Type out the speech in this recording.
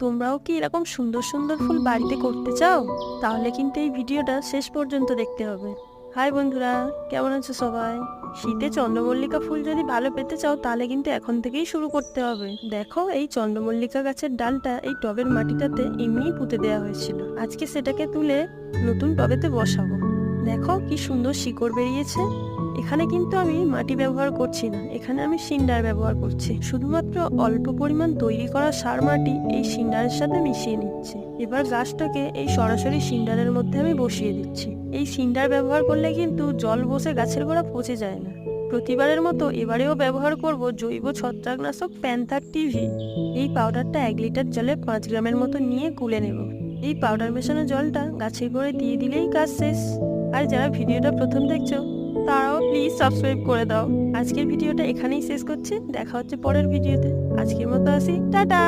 তোমরাও কি এরকম সুন্দর সুন্দর ফুল বাড়িতে করতে চাও? তাহলে কিন্তু এই ভিডিওটা শেষ পর্যন্ত দেখতে হবে। হাই বন্ধুরা, কেমন আছো সবাই? শীতে চন্দ্রমল্লিকা ফুল যদি ভালো পেতে চাও তাহলে কিন্তু এখন থেকেই শুরু করতে হবে। দেখো, এই চন্দ্রমল্লিকা গাছের ডালটা এই টবের মাটিটাতে এমনিই পুঁতে দেওয়া হয়েছিল। আজকে সেটাকে তুলে নতুন টবেতে বসাবো। দেখো কি সুন্দর শিকড় বেরিয়েছে। এখানে কিন্তু আমি মাটি ব্যবহার করছি না, এখানে আমি সিন্ডার ব্যবহার করছি। শুধুমাত্র অল্প পরিমাণ তৈরি করা সার মাটি এই সিন্ডারের সাথে মিশিয়ে নিচ্ছি। এবার গাছটাকে এই সরাসরি সিন্ডারের মধ্যে আমি বসিয়ে দিচ্ছি। এই সিন্ডার ব্যবহার করলে কিন্তু জল বসে গাছের গোড়া পচে যায় না। প্রতিবারের মতো এবারেও ব্যবহার করব জৈব ছত্রাকনাশক প্যান্থার টিভি। এই পাউডারটা 1 লিটার জলে 5 গ্রামের মতো নিয়ে গুলে নেব। এই পাউডার মেশানো জলটা গাছের গোড়ায় দিয়ে দিলেই কাজ শেষ। আর যারা ভিডিওটা প্রথম দেখছো তারাও প্লিজ সাবস্ক্রাইব করে দাও। আজকের ভিডিওটা এখানেই শেষ করছি, দেখা হচ্ছে পরের ভিডিওতে। আজকের মতো আসি, টাটা।